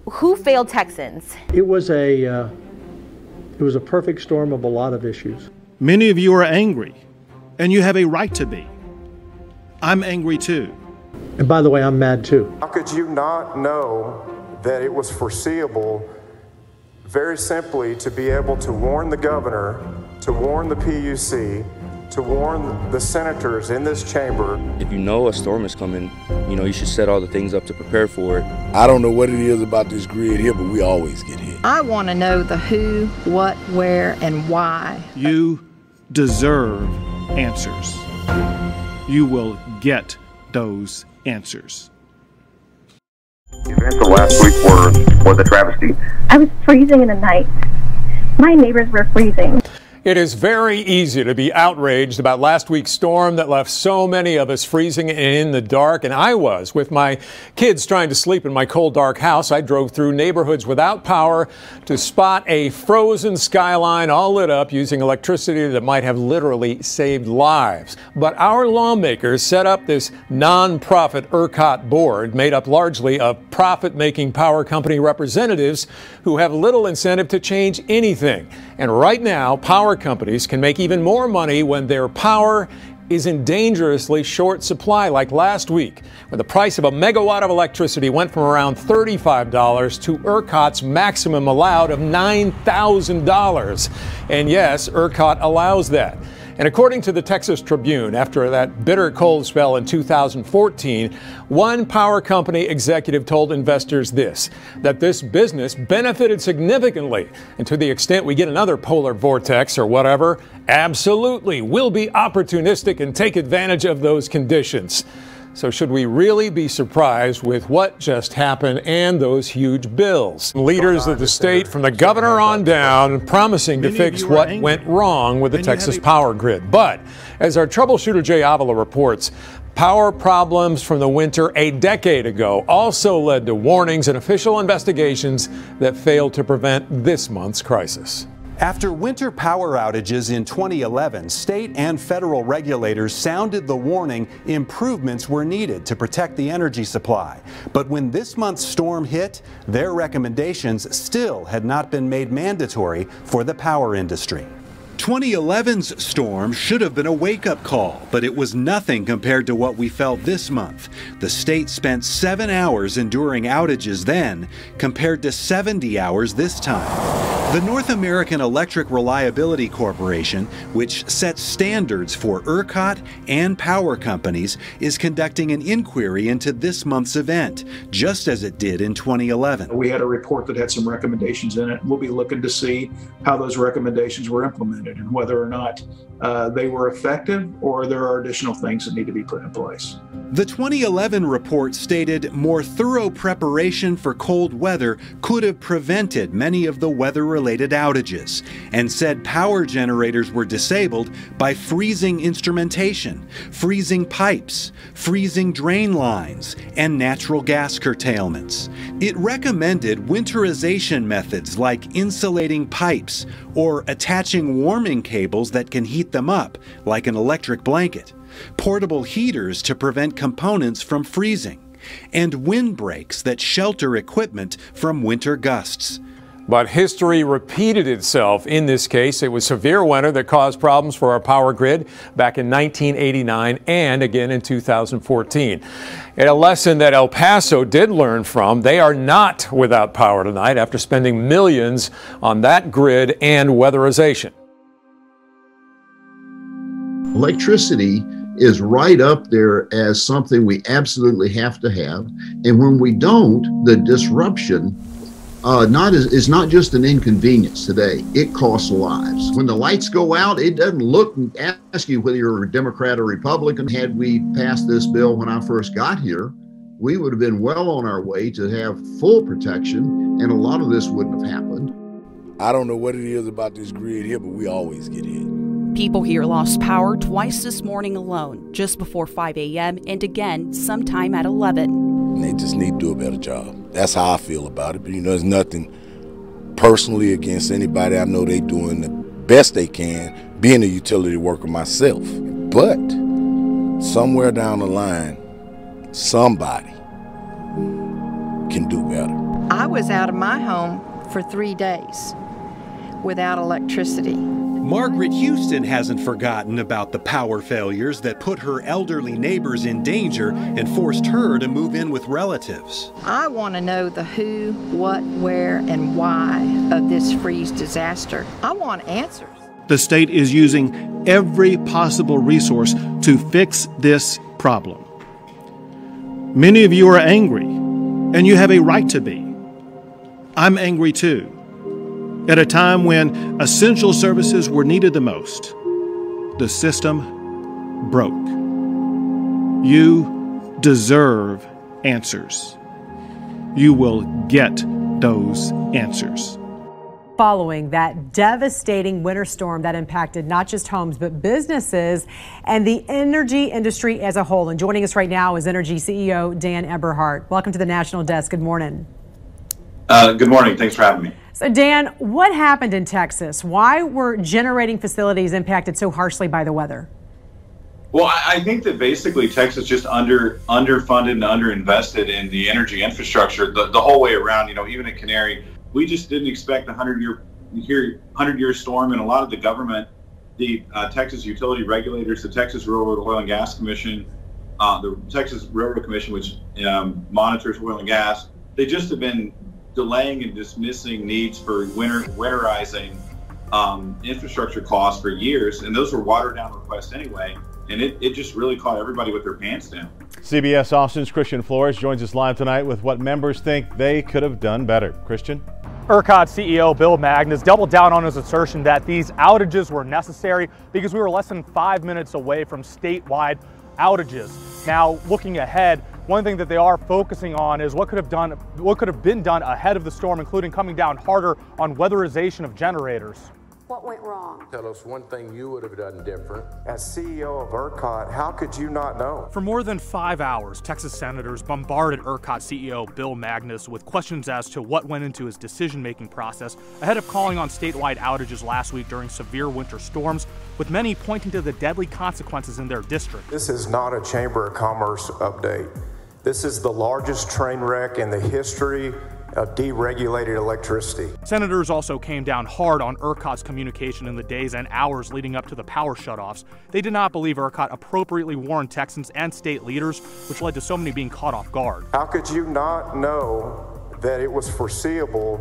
who failed Texans? It was a perfect storm of a lot of issues. Many of you are angry, and you have a right to be. I'm angry too. And by the way, I'm mad too. How could you not know that it was foreseeable, very simply, to be able to warn the governor, to warn the PUC, to warn the senators in this chamber? If you know a storm is coming, you should set all the things up to prepare for it. I don't know what it is about this grid here, but we always get hit. I want to know the who, what, where, and why. You deserve answers. You will get those answers. The events of last week was a travesty. I was freezing in the night. My neighbors were freezing. It is very easy to be outraged about last week's storm that left so many of us freezing in the dark, and I was with my kids trying to sleep in my cold, dark house. I drove through neighborhoods without power to spot a frozen skyline all lit up using electricity that might have literally saved lives. But our lawmakers set up this nonprofit ERCOT board made up largely of profit-making power company representatives who have little incentive to change anything. And right now, power companies can make even more money when their power is in dangerously short supply, like last week, when the price of a megawatt of electricity went from around $35 to ERCOT's maximum allowed of $9,000. And yes, ERCOT allows that. And according to the Texas Tribune, after that bitter cold spell in 2014, one power company executive told investors that this business benefited significantly. And to the extent we get another polar vortex or whatever, absolutely, we'll be opportunistic and take advantage of those conditions. So should we really be surprised with what just happened and those huge bills? Leaders of the state, from the governor on down, promising to fix what went wrong with the Texas power grid. But as our troubleshooter Jay Avila reports, power problems from the winter a decade ago also led to warnings and official investigations that failed to prevent this month's crisis. After winter power outages in 2011, state and federal regulators sounded the warning improvements were needed to protect the energy supply. But when this month's storm hit, their recommendations still had not been made mandatory for the power industry. 2011's storm should have been a wake-up call, but it was nothing compared to what we felt this month. The state spent 7 hours enduring outages then, compared to 70 hours this time. The North American Electric Reliability Corporation, which sets standards for ERCOT and power companies, is conducting an inquiry into this month's event, just as it did in 2011. We had a report that had some recommendations in it. We'll be looking to see how those recommendations were implemented and whether or not they were effective or there are additional things that need to be put in place. The 2011 report stated more thorough preparation for cold weather could have prevented many of the weather-related outages, and said power generators were disabled by freezing instrumentation, freezing pipes, freezing drain lines, and natural gas curtailments. It recommended winterization methods like insulating pipes or attaching warming cables that can heat them up, like an electric blanket, portable heaters to prevent components from freezing, and windbreaks that shelter equipment from winter gusts. But history repeated itself in this case. It was severe winter that caused problems for our power grid back in 1989 and again in 2014. A lesson that El Paso did learn from. They are not without power tonight after spending millions on that grid and weatherization. Electricity is right up there as something we absolutely have to have. And when we don't, the disruption is not just an inconvenience today, it costs lives. When the lights go out, it doesn't look and ask you whether you're a Democrat or Republican. Had we passed this bill when I first got here, we would have been well on our way to have full protection, and a lot of this wouldn't have happened. I don't know what it is about this grid here, but we always get hit. People here lost power twice this morning alone, just before 5 a.m. and again sometime at 11. And they just need to do a better job. That's how I feel about it. But there's nothing personally against anybody. I know they're doing the best they can, being a utility worker myself. But somewhere down the line, somebody can do better. I was out of my home for 3 days without electricity. Margaret Houston hasn't forgotten about the power failures that put her elderly neighbors in danger and forced her to move in with relatives. I want to know the who, what, where, and why of this freeze disaster. I want answers. The state is using every possible resource to fix this problem. Many of you are angry, and you have a right to be. I'm angry too. At a time when essential services were needed the most, the system broke. You deserve answers. You will get those answers. Following that devastating winter storm that impacted not just homes, but businesses and the energy industry as a whole. And joining us right now is Energy CEO Dan Eberhart. Welcome to the National Desk. Good morning. Good morning. Thanks for having me. So, Dan, what happened in Texas? Why were generating facilities impacted so harshly by the weather? Well, I think that basically Texas just underfunded and underinvested in the energy infrastructure the whole way around. You know, even at Canary, we just didn't expect a 100-year storm, and a lot of the government, the Texas utility regulators, the Texas Railroad Oil and Gas Commission, the Texas Railroad Commission, which monitors oil and gas, they just have been delaying and dismissing needs for winterizing infrastructure costs for years, and those were watered down requests anyway, and it just really caught everybody with their pants down. CBS Austin's Christian Flores joins us live tonight with what members think they could have done better. Christian? ERCOT CEO Bill Magnus doubled down on his assertion that these outages were necessary because we were less than 5 minutes away from statewide outages. Now, looking ahead, one thing that they are focusing on is what could have been done ahead of the storm, including coming down harder on weatherization of generators. What went wrong? Tell us one thing you would have done different. As CEO of ERCOT, how could you not know? For more than 5 hours, Texas senators bombarded ERCOT CEO Bill Magnus with questions as to what went into his decision-making process ahead of calling on statewide outages last week during severe winter storms, with many pointing to the deadly consequences in their district. This is not a Chamber of Commerce update. This is the largest train wreck in the history of deregulated electricity. Senators also came down hard on ERCOT's communication in the days and hours leading up to the power shutoffs. They did not believe ERCOT appropriately warned Texans and state leaders, which led to so many being caught off guard. How could you not know that it was foreseeable,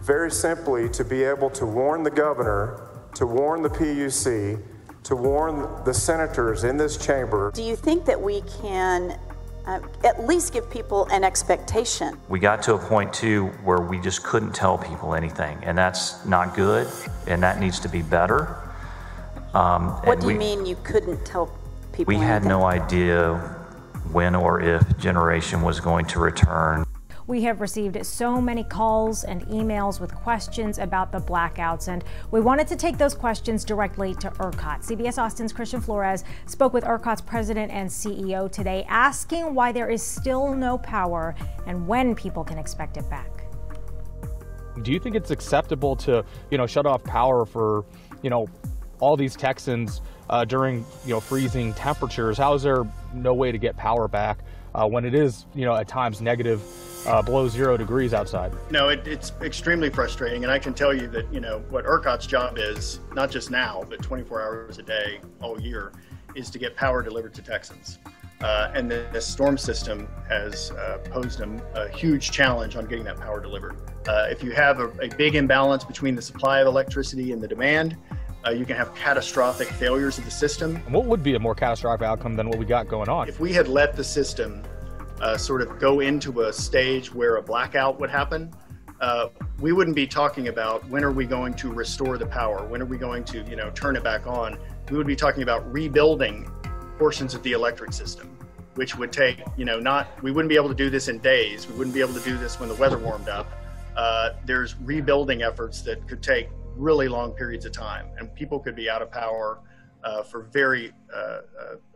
very simply, to be able to warn the governor, to warn the PUC, to warn the senators in this chamber? Do you think that we can at least give people an expectation? We got to a point too where we just couldn't tell people anything, and that's not good, and that needs to be better. What do you mean you couldn't tell people We had anything? no idea when or if generation was going to return. We have received so many calls and emails with questions about the blackouts, and we wanted to take those questions directly to ERCOT. CBS Austin's Christian Flores spoke with ERCOT's president and CEO today, asking why there is still no power and when people can expect it back. Do you think it's acceptable to, shut off power for, all these Texans during, freezing temperatures? How is there no way to get power back when it is, at times negative, below 0 degrees outside? No, it's extremely frustrating, and I can tell you that, what ERCOT's job is, not just now, but 24 hours a day, all year, is to get power delivered to Texans. And this storm system has posed them a huge challenge on getting that power delivered. If you have a big imbalance between the supply of electricity and the demand, you can have catastrophic failures of the system. And what would be a more catastrophic outcome than what we got going on? If we had let the system sort of go into a stage where a blackout would happen, we wouldn't be talking about when are we going to restore the power, when are we going to turn it back on. We would be talking about rebuilding portions of the electric system, which would take, we wouldn't be able to do this in days. We wouldn't be able to do this when the weather warmed up. There's rebuilding efforts that could take really long periods of time, and people could be out of power for very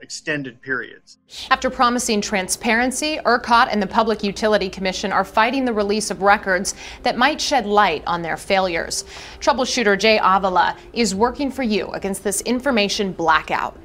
extended periods. After promising transparency, ERCOT and the Public Utility Commission are fighting the release of records that might shed light on their failures. Troubleshooter Jay Avila is working for you against this information blackout.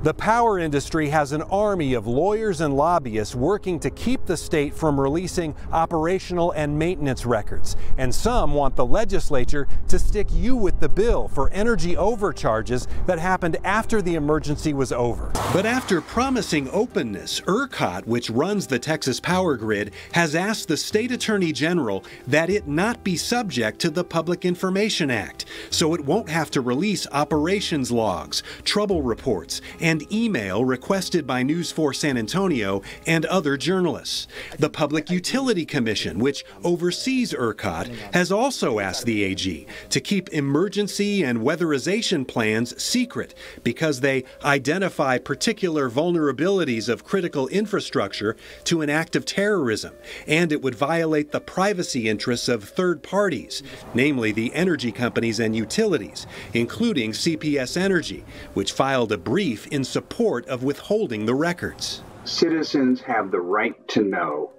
The power industry has an army of lawyers and lobbyists working to keep the state from releasing operational and maintenance records. And some want the legislature to stick you with the bill for energy overcharges that happened after the emergency was over. But after promising openness, ERCOT, which runs the Texas power grid, has asked the state attorney general that it not be subject to the Public Information Act, so it won't have to release operations logs, trouble reports, and email requested by News 4 San Antonio and other journalists. The Public Utility Commission, which oversees ERCOT, has also asked the AG to keep emergency and weatherization plans secret because they identify particular vulnerabilities of critical infrastructure to an act of terrorism, and it would violate the privacy interests of third parties, namely the energy companies and utilities, including CPS Energy, which filed a brief in support of withholding the records. Citizens have the right to know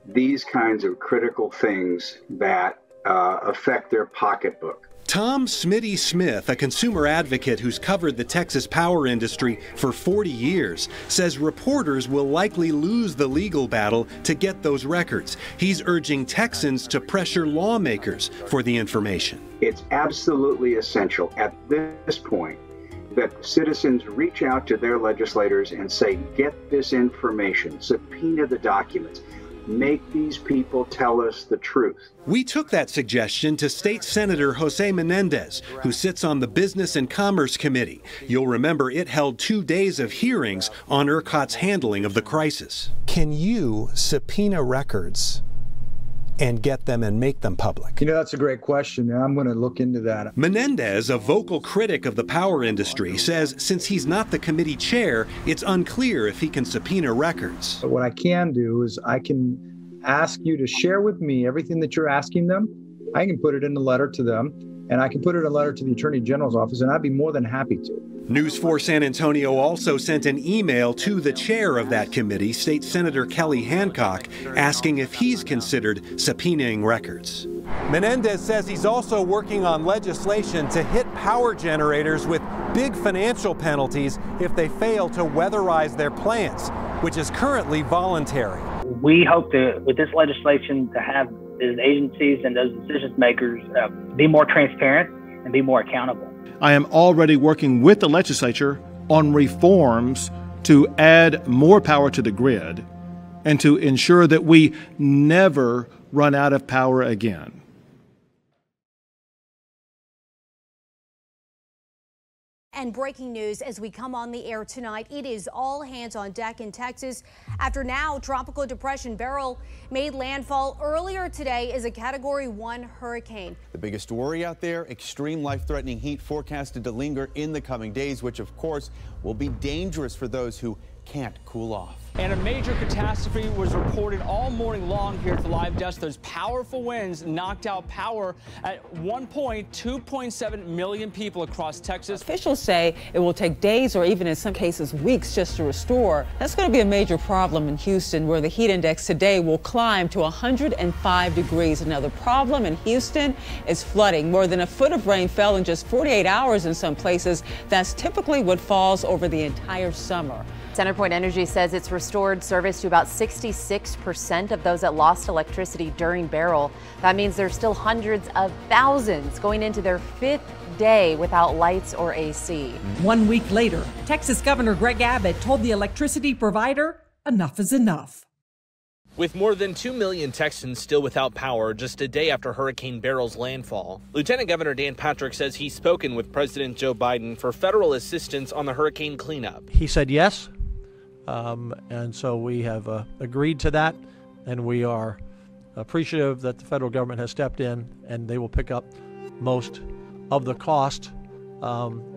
these kinds of critical things that affect their pocketbook. Tom Smitty Smith, a consumer advocate who's covered the Texas power industry for 40 years, says reporters will likely lose the legal battle to get those records. He's urging Texans to pressure lawmakers for the information. It's absolutely essential at this point that citizens reach out to their legislators and say, get this information, subpoena the documents, make these people tell us the truth. We took that suggestion to State Senator Jose Menendez, who sits on the Business and Commerce Committee. You'll remember it held 2 days of hearings on ERCOT's handling of the crisis. Can you subpoena records and get them and make them public? You know, that's a great question, and I'm going to look into that. Menendez, a vocal critic of the power industry, says since he's not the committee chair, it's unclear if he can subpoena records. But what I can do is I can ask you to share with me everything that you're asking them. I can put it in a letter to them, and I can put it in a letter to the Attorney General's office, and I'd be more than happy to. News 4 San Antonio also sent an email to the chair of that committee, State Senator Kelly Hancock, asking if he's considered subpoenaing records. Menendez says he's also working on legislation to hit power generators with big financial penalties if they fail to weatherize their plants, which is currently voluntary. We hope to, with this legislation, to have those agencies and those decision makers be more transparent and be more accountable. I am already working with the legislature on reforms to add more power to the grid and to ensure that we never run out of power again. And breaking news as we come on the air tonight, it is all hands on deck in Texas after now Tropical Depression Beryl made landfall earlier today as a Category 1 hurricane. The biggest worry out there, extreme life-threatening heat forecasted to linger in the coming days, which of course will be dangerous for those who can't cool off. And a major catastrophe was reported all morning long here at the live desk. Those powerful winds knocked out power at one point. 2.7 million people across Texas. Officials say it will take days or even in some cases weeks just to restore. That's going to be a major problem in Houston, where the heat index today will climb to 105 degrees. Another problem in Houston is flooding. More than a foot of rain fell in just 48 hours in some places. That's typically what falls over the entire summer. CenterPoint Energy says it's restored service to about 66% of those that lost electricity during Beryl. That means there's still hundreds of thousands going into their 5th day without lights or AC. 1 week later, Texas Governor Greg Abbott told the electricity provider enough is enough. With more than 2 million Texans still without power just a day after Hurricane Beryl's landfall, Lieutenant Governor Dan Patrick says he's spoken with President Joe Biden for federal assistance on the hurricane cleanup. He said yes. And so we have agreed to that, and we are appreciative that the federal government has stepped in, and they will pick up most of the cost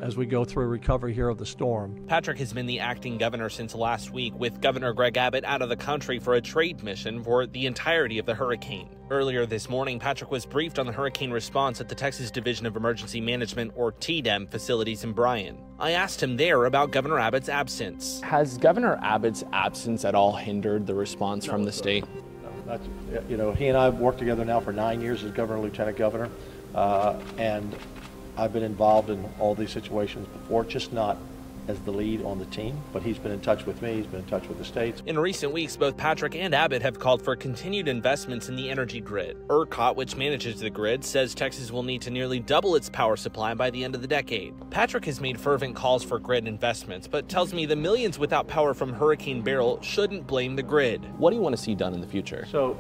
as we go through recovery here of the storm. Patrick has been the acting governor since last week, with Governor Greg Abbott out of the country for a trade mission for the entirety of the hurricane. Earlier this morning, Patrick was briefed on the hurricane response at the Texas Division of Emergency Management, or TDEM, facilities in Bryan. I asked him there about Governor Abbott's absence. Has Governor Abbott's absence at all hindered the response from the state? No, that's, he and I have worked together now for 9 years as governor and lieutenant governor, and I've been involved in all these situations before, just not as the lead on the team, but he's been in touch with me, he's been in touch with the states. In recent weeks, both Patrick and Abbott have called for continued investments in the energy grid. ERCOT, which manages the grid, says Texas will need to nearly double its power supply by the end of the decade. Patrick has made fervent calls for grid investments, but tells me the millions without power from Hurricane Beryl shouldn't blame the grid. What do you want to see done in the future? So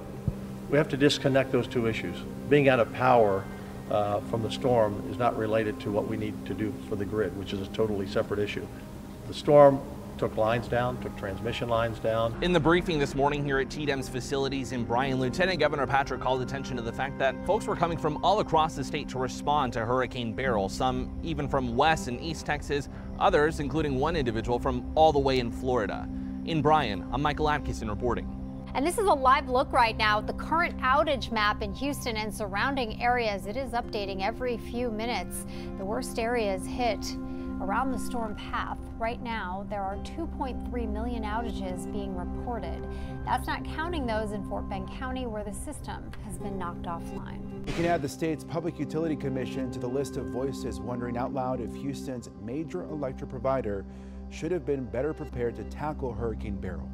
we have to disconnect those two issues. Being out of power from the storm is not related to what we need to do for the grid, which is a totally separate issue. The storm took lines down, took transmission lines down. In the briefing this morning here at TDEM's facilities in Bryan, Lieutenant Governor Patrick called attention to the fact that folks were coming from all across the state to respond to Hurricane Beryl, some even from West and East Texas, others, including one individual, from all the way in Florida. In Bryan, I'm Michael Atkinson reporting. And this is a live look right now at the current outage map in Houston and surrounding areas. It is updating every few minutes. The worst areas hit around the storm path. Right now, there are 2.3 million outages being reported. That's not counting those in Fort Bend County where the system has been knocked offline. You can add the state's Public Utility Commission to the list of voices wondering out loud if Houston's major electric provider should have been better prepared to tackle Hurricane Beryl.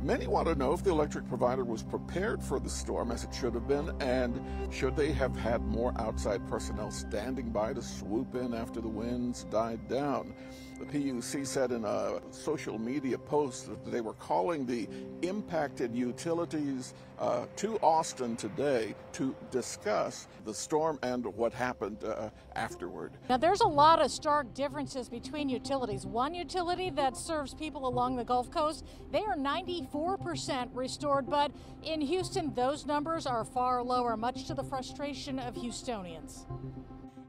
Many want to know if the electric provider was prepared for the storm as it should have been, and should they have had more outside personnel standing by to swoop in after the winds died down. The PUC said in a social media post that they were calling the impacted utilities to Austin today to discuss the storm and what happened afterward. Now, there's a lot of stark differences between utilities. One utility that serves people along the Gulf Coast, they are 94% restored, but in Houston, those numbers are far lower, much to the frustration of Houstonians.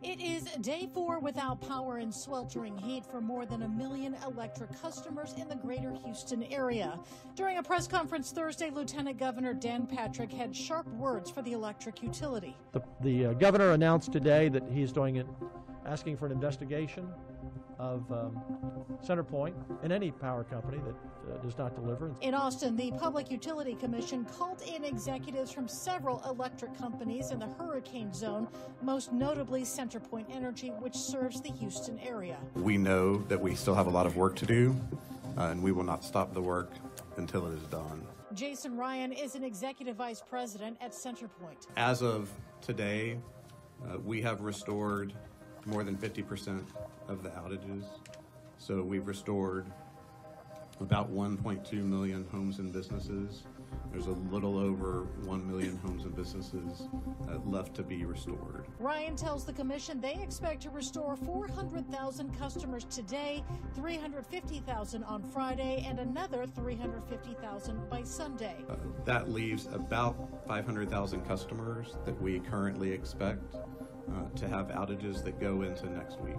It is day 4 without power and sweltering heat for more than 1 million electric customers in the greater Houston area. During a press conference Thursday, Lieutenant Governor Dan Patrick had sharp words for the electric utility. The governor announced today that he's asking for an investigation of CenterPoint and any power company that does not deliver. In Austin, the Public Utility Commission called in executives from several electric companies in the hurricane zone, most notably CenterPoint Energy, which serves the Houston area. We know that we still have a lot of work to do, and we will not stop the work until it is done. Jason Ryan is an executive vice president at CenterPoint. As of today, we have restored more than 50% of the outages. So we've restored about 1.2 million homes and businesses. There's a little over 1 million homes and businesses left to be restored. Ryan tells the commission they expect to restore 400,000 customers today, 350,000 on Friday, and another 350,000 by Sunday. That leaves about 500,000 customers that we currently expect to have outages that go into next week.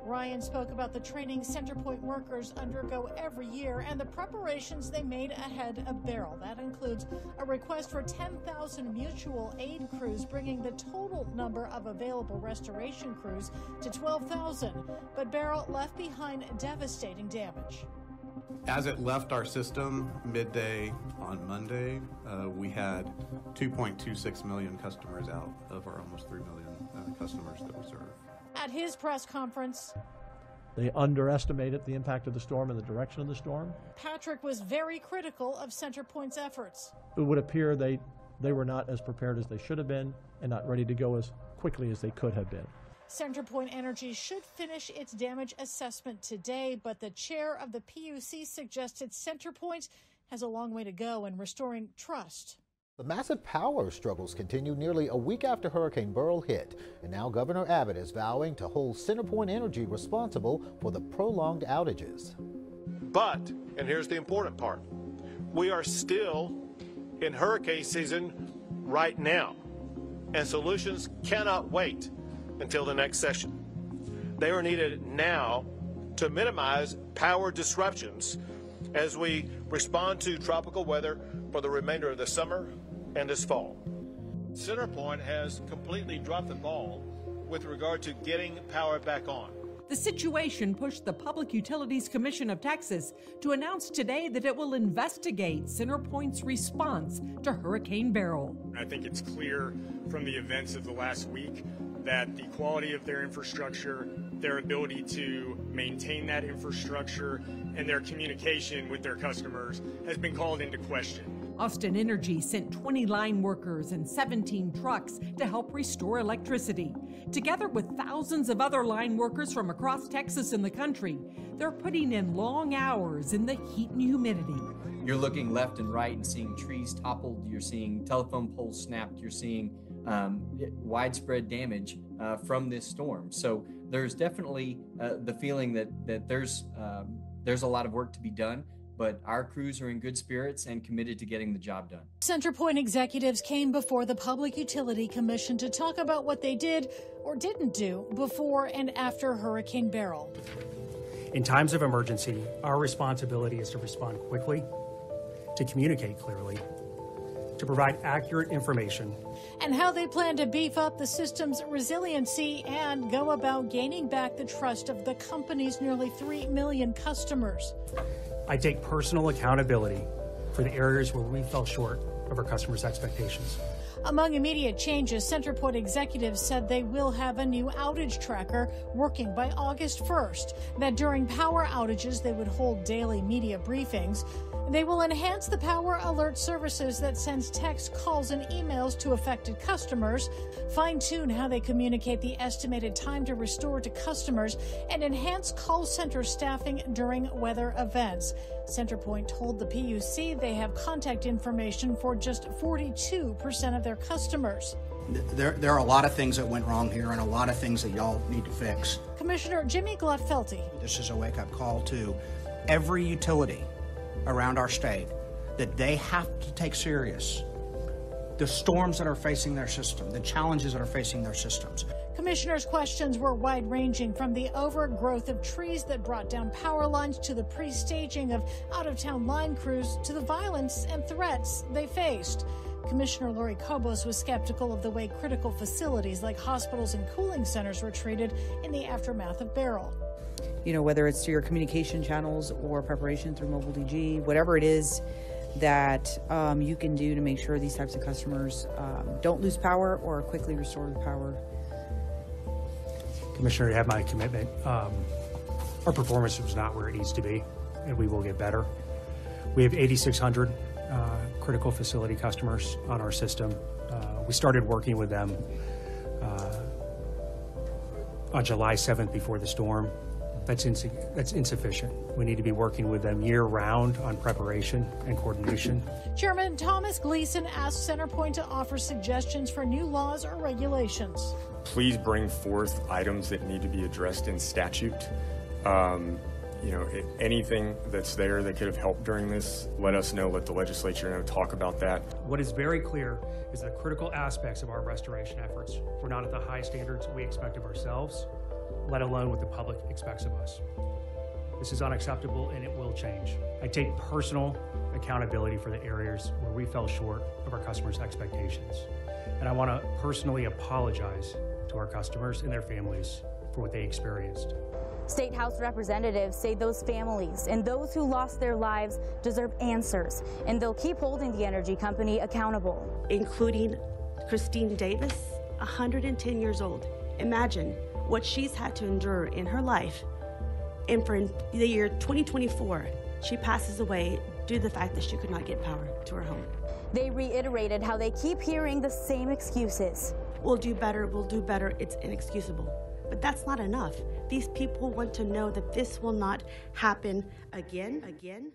Ryan spoke about the training CenterPoint workers undergo every year and the preparations they made ahead of Beryl. That includes a request for 10,000 mutual aid crews, bringing the total number of available restoration crews to 12,000. But Beryl left behind devastating damage. As it left our system midday on Monday, we had 2.26 million customers out of our almost 3 million customers that we serve. At his press conference, they underestimated the impact of the storm and the direction of the storm. Patrick was very critical of CenterPoint's efforts. It would appear they were not as prepared as they should have been and not ready to go as quickly as they could have been. CenterPoint Energy should finish its damage assessment today, but the chair of the PUC suggested CenterPoint has a long way to go in restoring trust. The massive power struggles continue nearly a week after Hurricane Beryl hit, and now Governor Abbott is vowing to hold CenterPoint Energy responsible for the prolonged outages. But, and here's the important part, we are still in hurricane season right now, and solutions cannot wait until the next session. They are needed now to minimize power disruptions as we respond to tropical weather for the remainder of the summer and this fall. CenterPoint has completely dropped the ball with regard to getting power back on. The situation pushed the Public Utilities Commission of Texas to announce today that it will investigate CenterPoint's response to Hurricane Beryl. I think it's clear from the events of the last week that the quality of their infrastructure, their ability to maintain that infrastructure, and their communication with their customers has been called into question. Austin Energy sent 20 line workers and 17 trucks to help restore electricity. Together with thousands of other line workers from across Texas and the country, they're putting in long hours in the heat and humidity. You're looking left and right and seeing trees toppled, you're seeing telephone poles snapped, you're seeing widespread damage from this storm. So there's definitely the feeling that there's a lot of work to be done, but our crews are in good spirits and committed to getting the job done. CenterPoint executives came before the Public Utility Commission to talk about what they did or didn't do before and after Hurricane Beryl. In times of emergency, our responsibility is to respond quickly, to communicate clearly, to provide accurate information, and how they plan to beef up the system's resiliency and go about gaining back the trust of the company's nearly 3 million customers. I take personal accountability for the areas where we fell short of our customers' expectations. Among immediate changes, CenterPoint executives said they will have a new outage tracker working by August 1st, that during power outages they would hold daily media briefings. They will enhance the power alert services that sends texts, calls, and emails to affected customers, fine-tune how they communicate the estimated time to restore to customers, and enhance call center staffing during weather events. CenterPoint told the PUC they have contact information for just 42% of their customers. There are a lot of things that went wrong here and a lot of things that y'all need to fix. Commissioner Jimmy Glutt-Felty. This is a wake-up call to every utility around our state that they have to take serious the storms that are facing their system, the challenges that are facing their systems. Commissioners' questions were wide-ranging, from the overgrowth of trees that brought down power lines to the pre-staging of out-of-town line crews to the violence and threats they faced. Commissioner Lori Cobos was skeptical of the way critical facilities like hospitals and cooling centers were treated in the aftermath of Beryl. You know, whether it's through your communication channels or preparation through mobile DG, whatever it is that you can do to make sure these types of customers don't lose power or quickly restore the power. Commissioner, you have my commitment. Our performance was not where it needs to be, and we will get better. We have 8,600 critical facility customers on our system. We started working with them on July 7th before the storm. That's insufficient. We need to be working with them year-round on preparation and coordination. Chairman Thomas Gleason asked CenterPoint to offer suggestions for new laws or regulations. Please bring forth items that need to be addressed in statute. You know, anything that's there that could have helped during this, let us know, let the legislature know, talk about that. What is very clear is that critical aspects of our restoration efforts were not at the high standards we expect of ourselves, let alone what the public expects of us. This is unacceptable and it will change. I take personal accountability for the areas where we fell short of our customers' expectations. And I want to personally apologize to our customers and their families for what they experienced. State House representatives say those families and those who lost their lives deserve answers, and they'll keep holding the energy company accountable. Including Christine Davis, 110 years old. Imagine what she's had to endure in her life. And for the year 2024, she passes away due to the fact that she could not get power to her home. They reiterated how they keep hearing the same excuses. We'll do better, it's inexcusable. But that's not enough. These people want to know that this will not happen again.